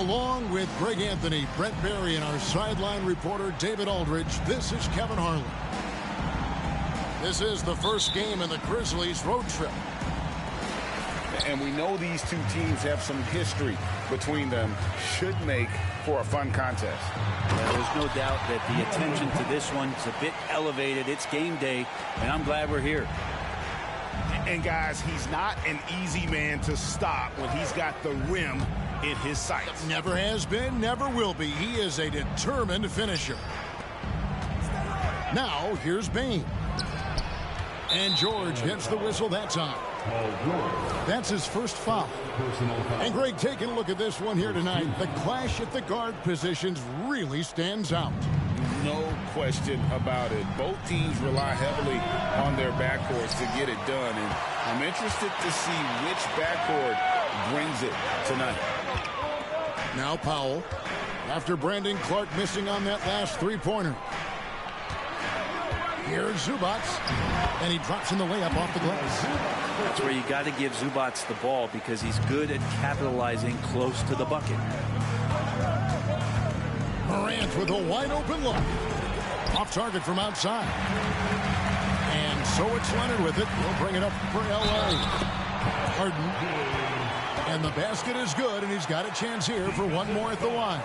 Along with Greg Anthony, Brent Barry, and our sideline reporter David Aldridge, this is Kevin Harlan. This is the first game in the Grizzlies road trip. And we know these two teams have some history between them. Should make for a fun contest. There's no doubt that the attention to this one is a bit elevated. It's game day, and I'm glad we're here. And guys, he's not an easy man to stop when he's got the rim in his sights. Never has been, never will be. He is a determined finisher. Now, here's Bain. And George gets the whistle that time. That's his first foul. And Greg, taking a look at this one here tonight, the clash at the guard positions really stands out. No question about it. Both teams rely heavily on their backcourts to get it done. And I'm interested to see which backcourt brings it tonight. Now Powell, after Brandon Clark missing on that last three-pointer. Here's Zubac, and he drops in the layup off the glass. That's where you got to give Zubac the ball because he's good at capitalizing close to the bucket. Morant with a wide-open look. Off target from outside. And so it's Leonard with it. He'll bring it up for L.A. Harden. And the basket is good, and he's got a chance here for one more at the line.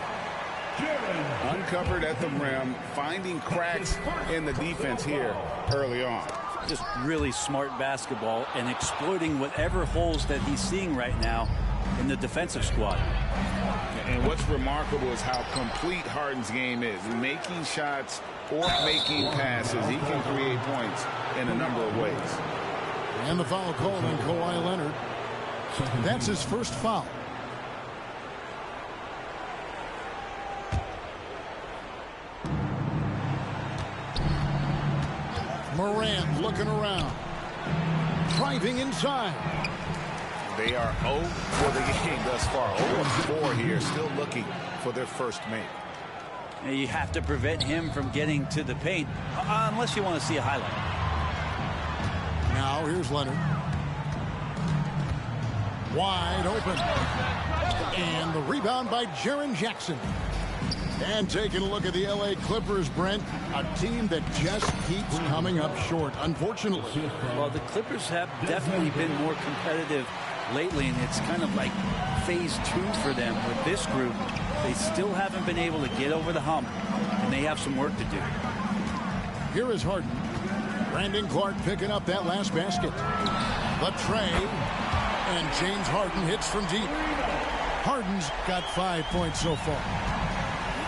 Uncovered at the rim, finding cracks in the defense here early on. Just really smart basketball and exploiting whatever holes that he's seeing right now in the defensive squad. And what's remarkable is how complete Harden's game is. Making shots or making passes, he can create points in a number of ways. And the foul called on Kawhi Leonard. That's his first foul. Morant looking around. Driving inside. They are 0 for the game thus far. 0-4 here, still looking for their first make. You have to prevent him from getting to the paint, unless you want to see a highlight. Now here's Leonard. Wide open. And the rebound by Jaren Jackson. And taking a look at the LA Clippers, Brent, a team that just keeps coming up short, unfortunately. Well, the Clippers have definitely been more competitive lately, and it's kind of like phase 2 for them with this group. They still haven't been able to get over the hump, and they have some work to do. Here is Harden. Brandon Clark picking up that last basket. The tray, and James Harden hits from deep. Harden's got 5 points so far.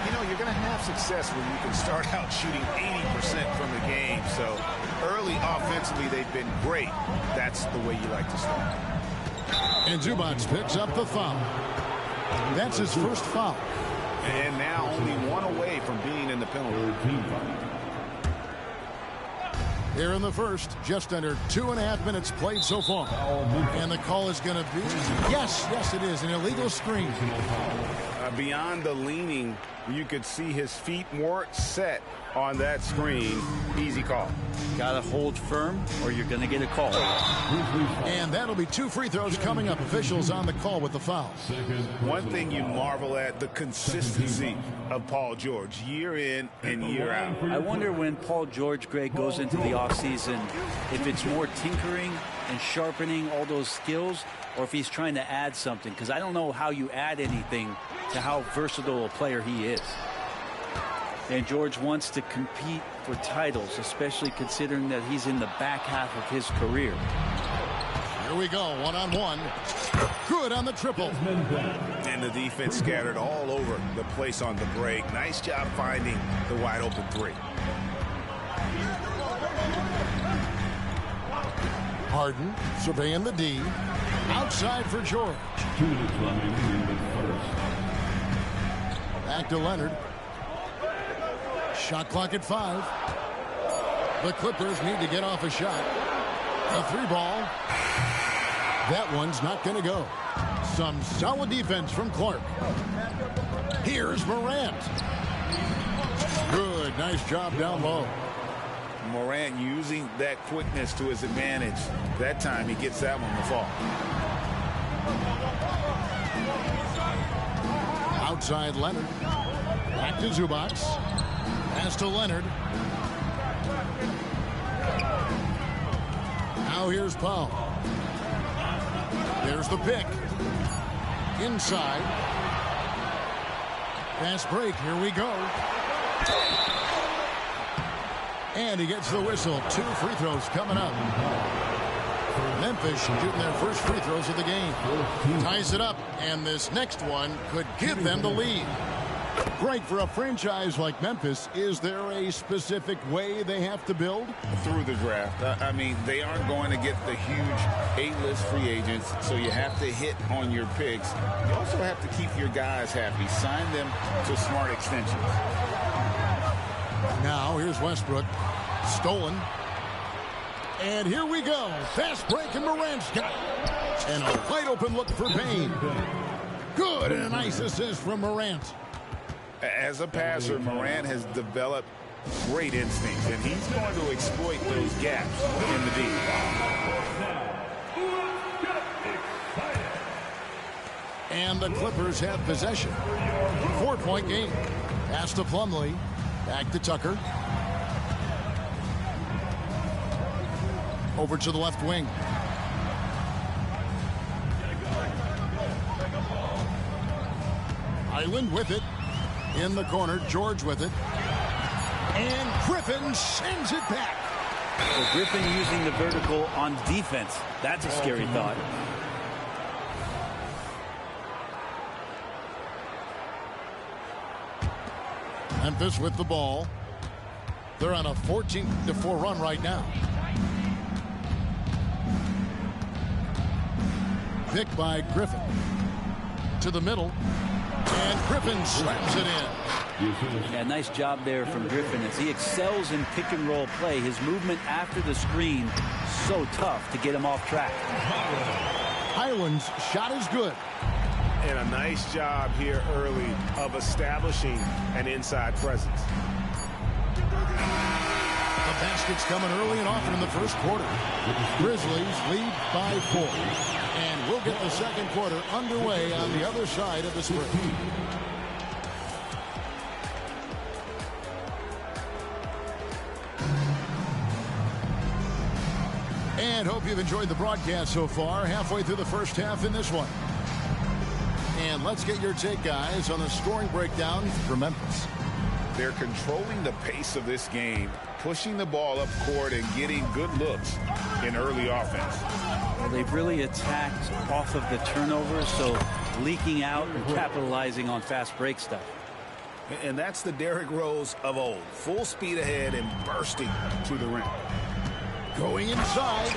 You know, you're going to have success when you can start out shooting 80% from the game. So early offensively, they've been great. That's the way you like to start. And Zubac picks up the foul. That's his first foul. And now only one away from being in the penalty. Here in the first, just under 2.5 minutes played so far. And the call is going to be, yes, it is, an illegal screen. Beyond the leaning, you could see his feet weren't set on that screen. Easy call. Got to hold firm or you're going to get a call. And that'll be 2 free throws coming up. Officials on the call with the foul. One thing you marvel at, the consistency of Paul George year in and year out. I wonder when Paul George, Greg, goes into the offseason, if it's more tinkering and sharpening all those skills, or if he's trying to add something, because I don't know how you add anything to how versatile a player he is. And George wants to compete for titles, especially considering that he's in the back half of his career. Here we go, one-on-one. Good on the triple. And the defense scattered all over the place on the break. Nice job finding the wide open three. Harden surveying the D. Outside for George. Back to Leonard. Shot clock at 5. The Clippers need to get off a shot. A 3-ball. That one's not going to go. Some solid defense from Clark. Here's Morant. Good, nice job down low. Morant using that quickness to his advantage. That time he gets that one to fall. outside Leonard. Back to Zubac. Pass to Leonard. Now here's Powell. There's the pick. Inside. Fast break. Here we go. And he gets the whistle. 2 free throws coming up. Memphis shooting their first free throws of the game. Ties it up, and this next one could give them the lead. Great for a franchise like Memphis. Is there a specific way they have to build? Through the draft. I mean, they aren't going to get the huge A-list free agents, so you have to hit on your picks. You also have to keep your guys happy. Sign them to smart extensions. Now, here's Westbrook. Stolen. And here we go. Fast break, and Morant's got it. And a wide open look for Payne. Good, and a nice assist from Morant. As a passer, Morant has developed great instincts, and he's going to exploit those gaps in the D. And the Clippers have possession. 4-point game. Pass to Plumlee. Back to Tucker. Over to the left wing. Island with it. In the corner, George with it. And Griffin sends it back. Well, Griffin using the vertical on defense. That's a scary thought. Memphis with the ball. They're on a 14-4 run right now. Pick by Griffin. To the middle. And Griffin slams it in. Yeah, nice job there from Griffin as he excels in pick and roll play. His movement after the screen, so tough to get him off track. Highland's shot is good. And a nice job here early of establishing an inside presence. The basket's coming early and often in the first quarter. Grizzlies lead by 4. And we'll get the second quarter underway on the other side of the sprint. And hope you've enjoyed the broadcast so far. Halfway through the first half in this one. And let's get your take, guys, on the scoring breakdown for Memphis. They're controlling the pace of this game, pushing the ball up court and getting good looks in early offense. Well, they've really attacked off of the turnovers, so leaking out and capitalizing on fast break stuff. And that's the Derrick Rose of old. Full speed ahead and bursting to the rim. Going inside.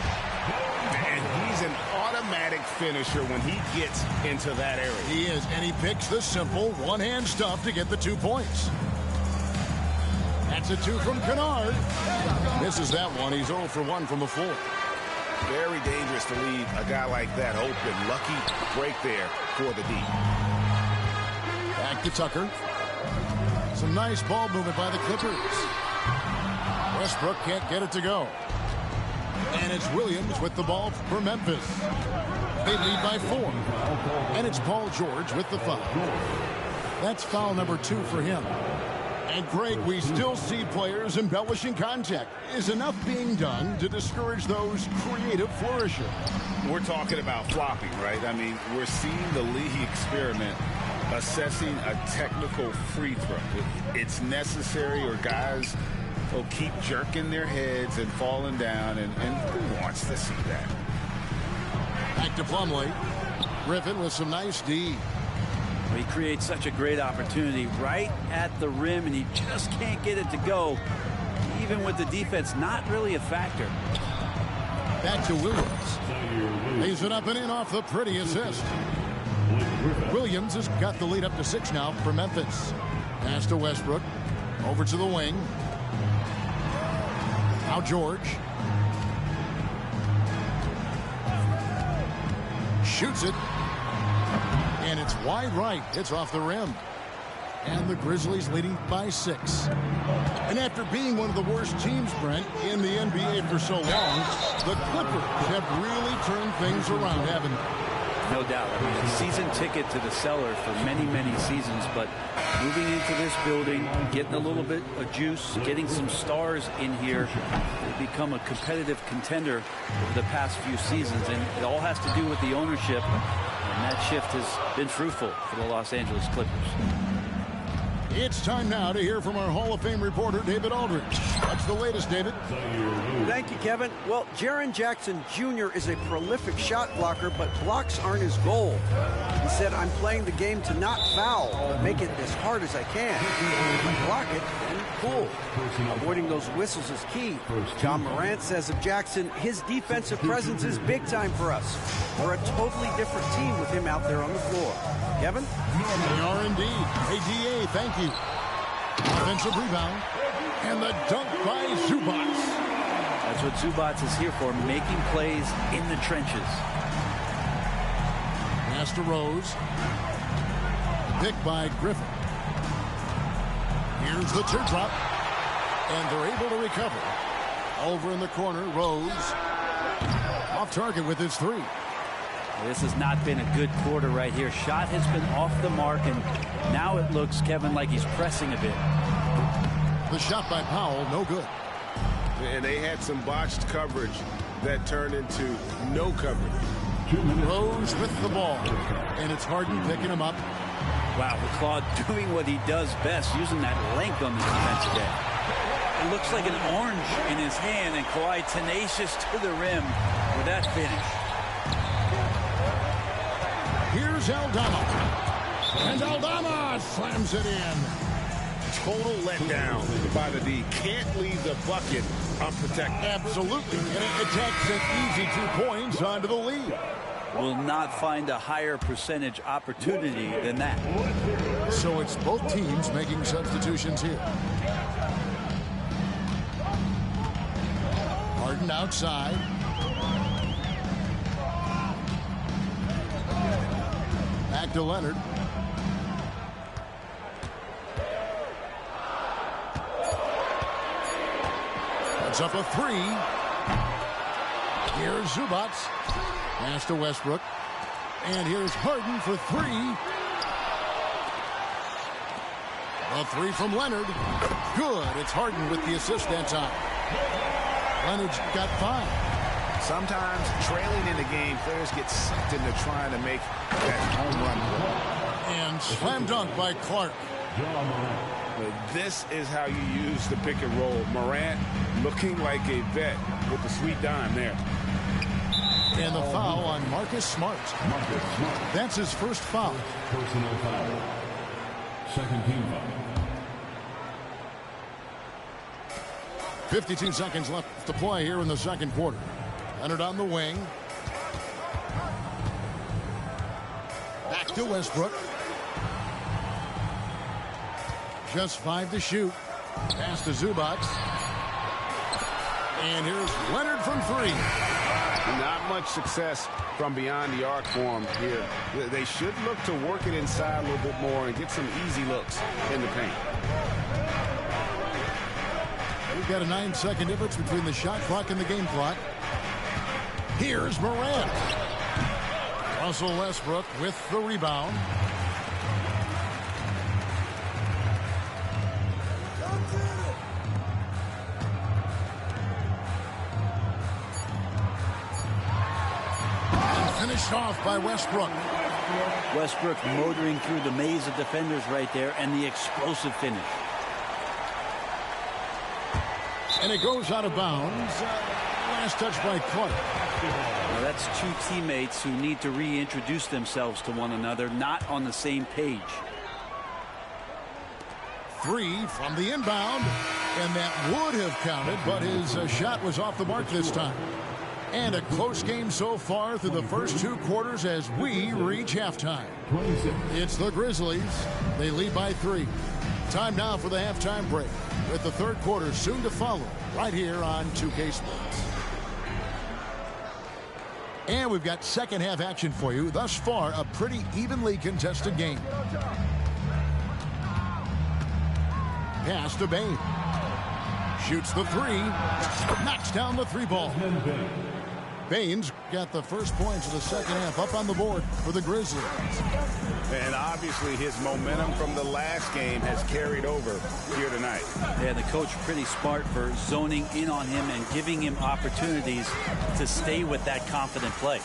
And he's an automatic finisher when he gets into that area. He is, and he picks the simple one-hand stuff to get the 2 points. That's a 2 from Kennard. Misses that one. He's 0 for 1 from the floor. Very dangerous to leave a guy like that open. Lucky break there for the D. Back to Tucker. Some nice ball movement by the Clippers. Westbrook can't get it to go. And it's Williams with the ball for Memphis. They lead by 4. And it's Paul George with the foul. That's foul number 2 for him. And Greg, we still see players embellishing contact. Is enough being done to discourage those creative flourishes? We're talking about flopping, right? I mean, we're seeing the league experiment assessing a technical free throw. It's necessary, or guys will keep jerking their heads and falling down, and who wants to see that? Back to Plumlee. Griffin with some nice D. He creates such a great opportunity right at the rim, and he just can't get it to go. Even with the defense not really a factor. Back to Williams. Lays it up and in off the pretty assist. Williams has got the lead up to 6 now for Memphis. Pass to Westbrook. Over to the wing. Now George. Shoots it. And it's wide right. It's off the rim. And the Grizzlies leading by 6. And after being one of the worst teams, Brent, in the NBA for so long, the Clippers have really turned things around, haven't they? No doubt. I mean, a season ticket to the cellar for many, many seasons, but moving into this building, getting a little bit of juice, getting some stars in here, they become a competitive contender over the past few seasons, and it all has to do with the ownership, and that shift has been fruitful for the Los Angeles Clippers. It's time now to hear from our Hall of Fame reporter, David Aldridge. What's the latest, David? Thank you, Kevin. Well, Jaren Jackson Jr. is a prolific shot blocker, but blocks aren't his goal. He said, I'm playing the game to not foul, but make it as hard as I can. If I block it, then cool. Avoiding those whistles is key. John Morant says of Jackson, his defensive presence is big time for us. We're a totally different team with him out there on the floor. Kevin? They are indeed. Hey, DA, thank you. Offensive rebound. And the dunk by Zubac. That's what Zubac is here for, making plays in the trenches. Pass to Rose. Picked by Griffin. Here's the teardrop. And they're able to recover. Over in the corner, Rose. Off target with his three. This has not been a good quarter right here. Shot has been off the mark, and now it looks, Kevin, like he's pressing a bit. The shot by Powell, no good. And they had some botched coverage that turned into no coverage. Rose with the ball, and it's Harden picking him up. Wow, Claude doing what he does best, using that length on the defensive end. It looks like an orange in his hand, and Kawhi tenacious to the rim with that finish. Here's Aldama. And Aldama slams it in. Total letdown by the D. Can't leave the bucket unprotected. Absolutely. And it takes an easy 2 points onto the lead. Will not find a higher percentage opportunity than that. So it's both teams making substitutions here. Harden outside. Back to Leonard. Puts up a three. Here's Zubac. Pass to Westbrook. And here's Harden for three. A three from Leonard. Good. It's Harden with the assist that time. Leonard's got 5. Sometimes trailing in the game, players get sucked into trying to make that home run play. And slam dunk by Clark. This is how you use the pick and roll. Morant looking like a vet with the sweet dime there. And the foul on Marcus Smart. That's his first foul. Personal foul. Second team foul. 52 seconds left to play here in the second quarter. Leonard on the wing. Back to Westbrook. Just 5 to shoot. Pass to Zubac. And here's Leonard from 3. Not much success from beyond the arc for him here. They should look to work it inside a little bit more and get some easy looks in the paint. We've got a 9-second difference between the shot clock and the game clock. Here's Morant. Russell Westbrook with the rebound. And finished off by Westbrook. Westbrook motoring through the maze of defenders right there, and the explosive finish. And it goes out of bounds. Last touch by Clark. Now that's two teammates who need to reintroduce themselves to one another, not on the same page. 3 from the inbound, and that would have counted, but his shot was off the mark this time. And a close game so far through the first 2 quarters as we reach halftime. It's the Grizzlies. They lead by 3. Time now for the halftime break, with the third quarter soon to follow right here on 2K Sports. And we've got second half action for you. Thus far, a pretty evenly contested game. Pass to Bane. Shoots the 3. Knocks down the 3 ball. Baines got the first points of the second half up on the board for the Grizzlies. And obviously his momentum from the last game has carried over here tonight. Yeah, the coach pretty smart for zoning in on him and giving him opportunities to stay with that confident play.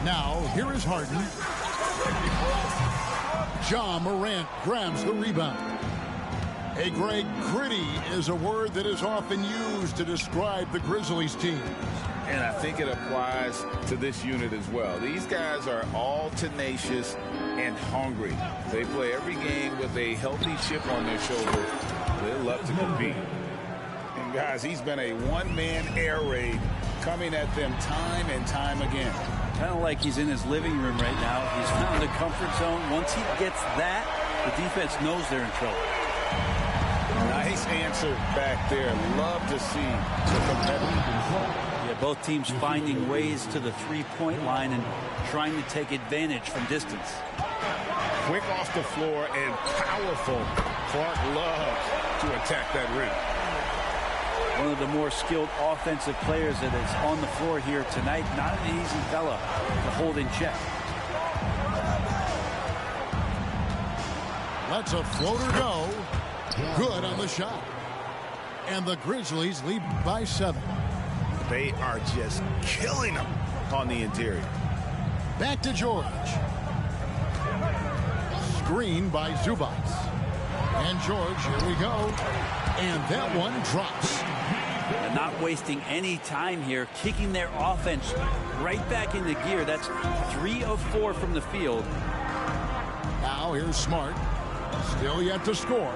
Now, here is Harden. Ja Morant grabs the rebound. Hey, Greg, gritty is a word that is often used to describe the Grizzlies team. And I think it applies to this unit as well. These guys are all tenacious and hungry. They play every game with a healthy chip on their shoulder. They love to compete. And guys, he's been a one-man air raid coming at them time and time again. Kind of like he's in his living room right now. He's found a comfort zone. Once he gets that, the defense knows they're in trouble. Nice answer back there. Love to see the competitive. Yeah, both teams finding ways to the three-point line and trying to take advantage from distance. Quick off the floor and powerful. Clark loves to attack that rim. One of the more skilled offensive players that is on the floor here tonight. Not an easy fella to hold in check. Lets a floater go. Good on the shot. And the Grizzlies lead by 7. They are just killing them on the interior. Back to George. Screen by Zubac. And George, here we go. And that one drops. And not wasting any time here, kicking their offense right back into gear. That's 3 of 4 from the field. Now here's Smart. Still yet to score.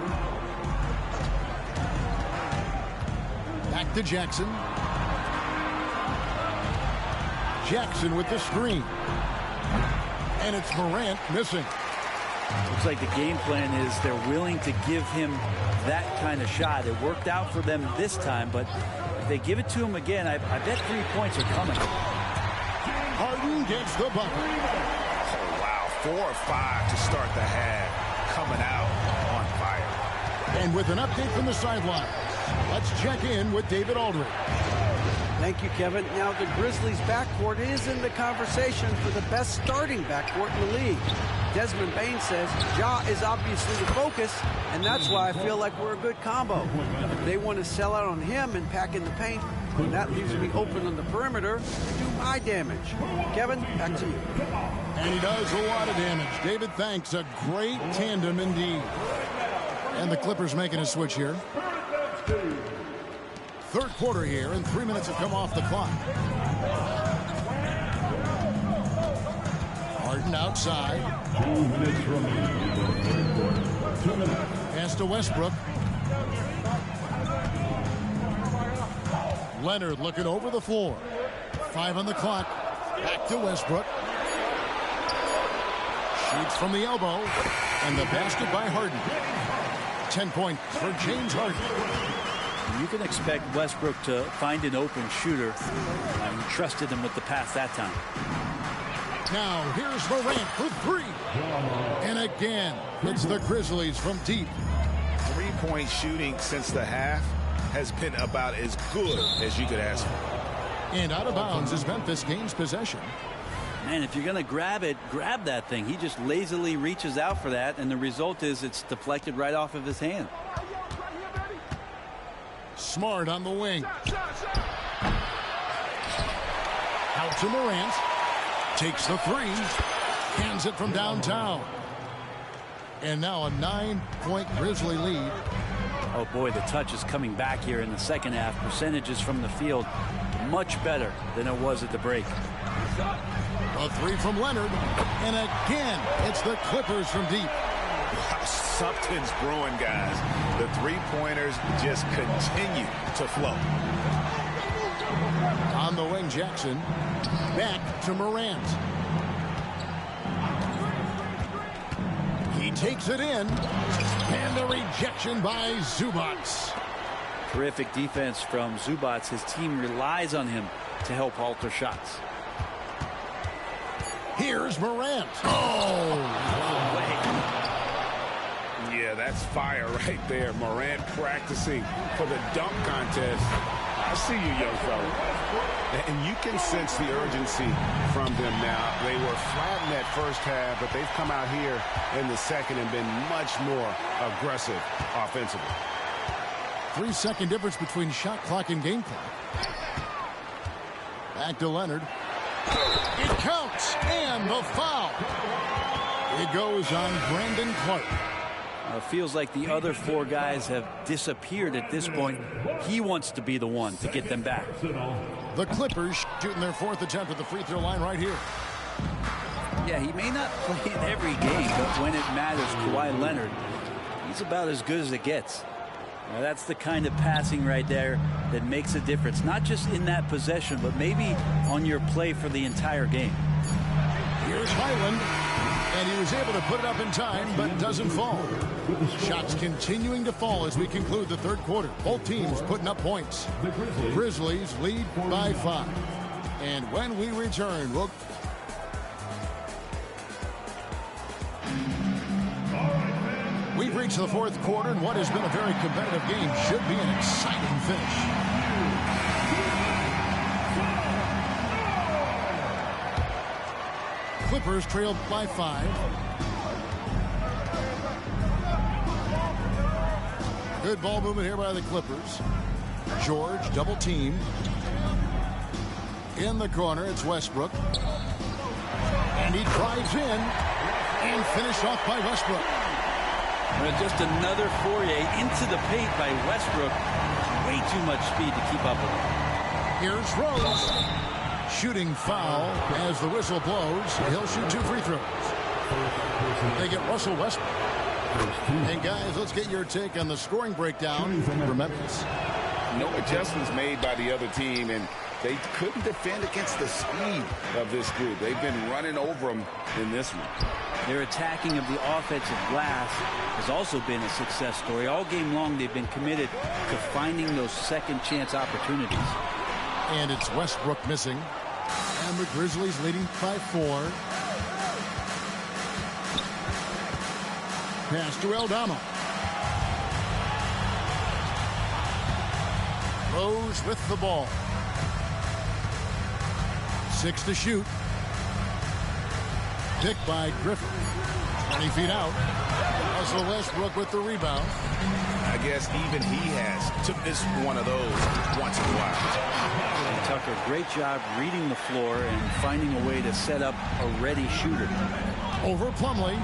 Back to Jackson. Jackson with the screen. And it's Morant missing. Looks like the game plan is they're willing to give him that kind of shot. It worked out for them this time, but if they give it to him again, I bet 3 points are coming. Harden gets the bucket. Oh, wow. 4 or 5 to start the half. Coming out on fire. And with an update from the sideline, let's check in with David Aldridge. Thank you, Kevin. Now, the Grizzlies' backcourt is in the conversation for the best starting backcourt in the league. Desmond Bain says Ja is obviously the focus, and that's why I feel like we're a good combo. If they want to sell out on him and pack in the paint, that leaves me open on the perimeter to do my damage. Kevin, back to you. And he does a lot of damage. David, thanks. A great tandem indeed. And the Clippers making a switch here. Third quarter here, and 3 minutes have come off the clock. Harden outside. 2 minutes remaining. 2 minutes. Pass to Westbrook. Leonard looking over the floor. 5 on the clock. Back to Westbrook. Shoots from the elbow. And the basket by Harden. 10 points for James Harden. You can expect Westbrook to find an open shooter. I trusted him with the pass that time. Now here's Morant for 3. And again, it's the Grizzlies from deep. 3-point shooting since the half has been about as good as you could ask for. And out of bounds is Memphis gains possession. Man, if you're going to grab it, grab that thing. He just lazily reaches out for that, and the result is it's deflected right off of his hand. Smart on the wing. Out to Morant. Takes the 3. Hands it from downtown. And now a 9-point Grizzly lead. Oh, boy, the touch is coming back here in the second half. Percentages from the field much better than it was at the break. A 3 from Leonard. And again, it's the Clippers from deep. Something's brewing, guys. The three-pointers just continue to flow. On the wing, Jackson. Back to Morant. He takes it in. And the rejection by Zubac. Terrific defense from Zubac. His team relies on him to help alter shots. Here's Morant. Oh! Yeah, that's fire right there. Morant practicing for the dunk contest. I see you, young fella. And you can sense the urgency from them now. They were flat in that first half, but they've come out here in the second and been much more aggressive offensively. 3-second difference between shot clock and game clock. Back to Leonard. It counts, and the foul. It goes on Brandon Clark. It feels like the other 4 guys have disappeared at this point. He wants to be the one to get them back. The Clippers shooting their 4th attempt at the free throw line right here. Yeah, he may not play in every game, but when it matters, Kawhi Leonard, he's about as good as it gets. Now, that's the kind of passing right there that makes a difference, not just in that possession, but maybe on your play for the entire game. Here's Highland, and he was able to put it up in time, but doesn't fall. Shots continuing to fall as we conclude the 3rd quarter. Both teams putting up points. The Grizzlies lead by 5. And when we return, we'll... We've reached the 4th quarter, and what has been a very competitive game should be an exciting finish. Clippers trailed by 5. Good ball movement here by the Clippers. George double teamed. In the corner, it's Westbrook. And he drives in and finished off by Westbrook. Just another foray into the paint by Westbrook. Way too much speed to keep up with him. Here's Rose. Shooting foul as the whistle blows. He'll shoot 2 free throws. They get Russell Westbrook. And guys, let's get your take on the scoring breakdown for Memphis. No adjustments made by the other team, and they couldn't defend against the speed of this group. They've been running over them in this one. Their attacking of the offensive glass has also been a success story. All game long, they've been committed to finding those second chance opportunities. And it's Westbrook missing. And the Grizzlies leading by 4. Pass to Aldama. Rose with the ball. 6 to shoot. Picked by Griffin. 20 feet out. Russell Westbrook with the rebound. I guess even he has to miss one of those once in a while. And Tucker, great job reading the floor and finding a way to set up a ready shooter. Over Plumlee.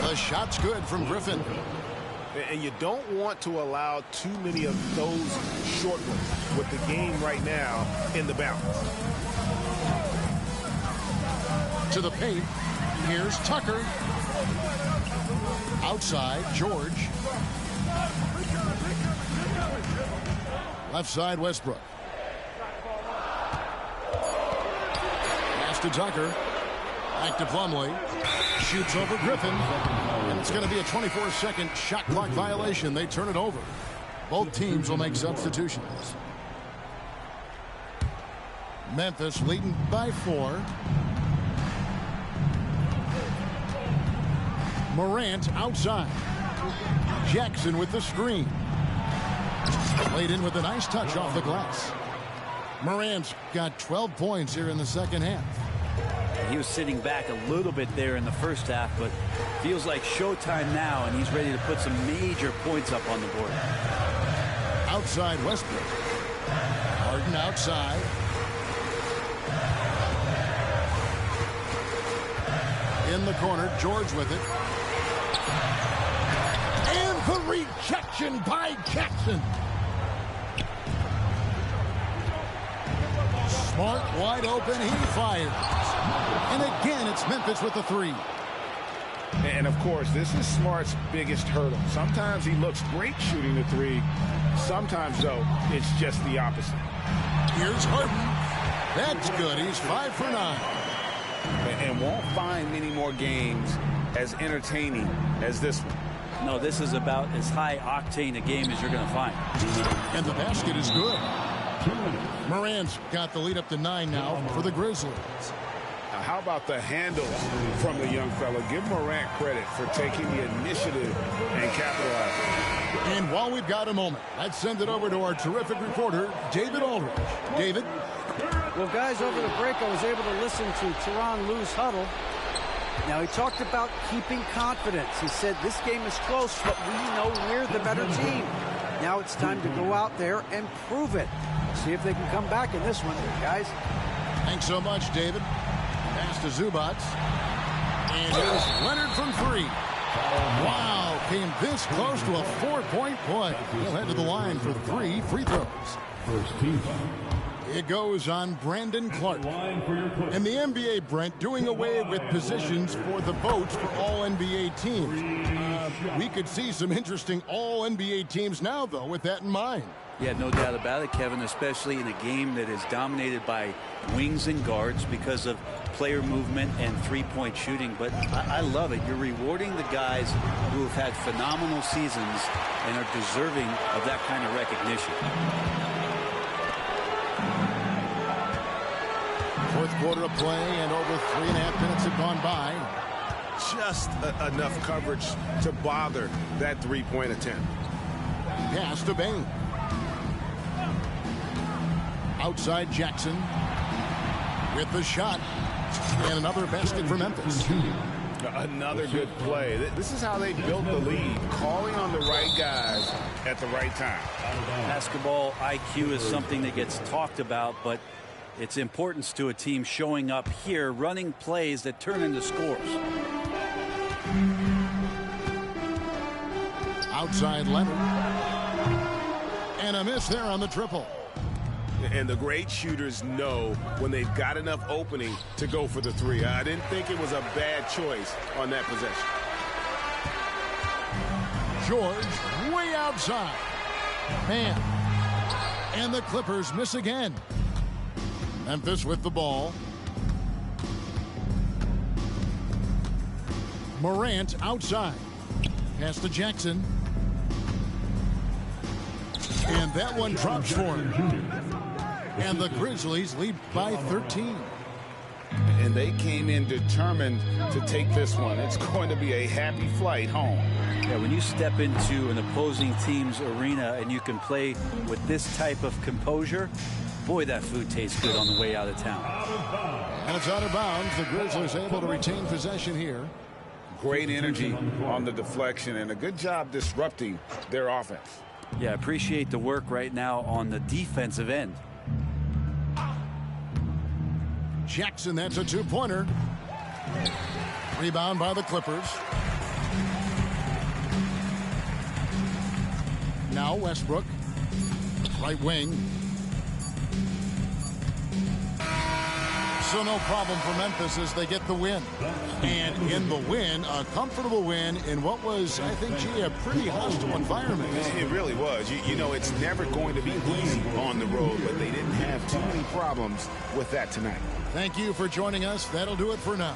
The shot's good from Griffin. And you don't want to allow too many of those short ones with the game right now in the balance. To the paint. Here's Tucker. Outside, George. Left side, Westbrook. Pass to Tucker. Back to Plumlee. Shoots over Griffin. And it's going to be a 24-second shot clock violation. They turn it over. Both teams will make substitutions. Memphis leading by 4. Morant outside. Jackson with the screen. Laid in with a nice touch off the glass. Morant's got 12 points here in the second half. He was sitting back a little bit there in the first half, but feels like showtime now, and he's ready to put some major points up on the board. Outside Westbrook. Harden outside. In the corner, George with it. And the rejection by Jackson. Smart wide open, he fires. And again, it's Memphis with the 3. And of course, this is Smart's biggest hurdle. Sometimes he looks great shooting the 3. Sometimes, though, it's just the opposite. Here's Harden. That's good. He's 5 for 9. And won't find many more games as entertaining as this one. No, this is about as high octane a game as you're going to find. And the basket is good. Morant's got the lead up to 9 now for the Grizzlies. How about the handles from the young fella? Give Morant credit for taking the initiative and capitalizing. And while we've got a moment, let's send it over to our terrific reporter, David Aldridge. David? Well, guys, over the break, I was able to listen to Tyronn Lue's huddle. Now, he talked about keeping confidence. He said this game is close, but we know we're the better team. Now it's time to go out there and prove it. See if they can come back in this one, guys. Thanks so much, David. Pass to Zubac. And here's Leonard from three. Wow, came this close to a 4-point play. He'll head to the line for 3 free throws. First team foul. It goes on Brandon Clark. And the NBA, Brent, doing away with positions for the votes for all NBA teams. We could see some interesting all NBA teams now, though, with that in mind. Yeah, no doubt about it, Kevin, especially in a game that is dominated by wings and guards because of player movement and three-point shooting. But I love it. You're rewarding the guys who have had phenomenal seasons and are deserving of that kind of recognition. Fourth quarter of play, and over 3.5 minutes have gone by. Just enough coverage to bother that three-point attempt. Pass to Bain. Outside Jackson with the shot, and another basket for Memphis. Another good play. This is how they built the lead, calling on the right guys at the right time. Basketball IQ is something that gets talked about, but its importance to a team showing up here, running plays that turn into scores. Outside Leonard. And a miss there on the triple. And the great shooters know when they've got enough opening to go for the three. I didn't think it was a bad choice on that possession. George way outside. Man. And the Clippers miss again. Memphis with the ball. Morant outside. Pass to Jackson. And that one drops for him. And the Grizzlies lead by 13. And they came in determined to take this one. It's going to be a happy flight home. Yeah, when you step into an opposing team's arena and you can play with this type of composure, boy, that food tastes good on the way out of town. And it's out of bounds. The Grizzlies able to retain possession here. Great energy on the deflection and a good job disrupting their offense. Yeah, appreciate the work right now on the defensive end. Jackson, that's a two-pointer. Rebound by the Clippers. Now Westbrook. Right wing. So no problem for Memphis as they get the win. And in the win, a comfortable win in what was, I think, gee, a pretty hostile environment. It really was. You know, it's never going to be easy on the road, but they didn't have too many problems with that tonight. Thank you for joining us. That'll do it for now.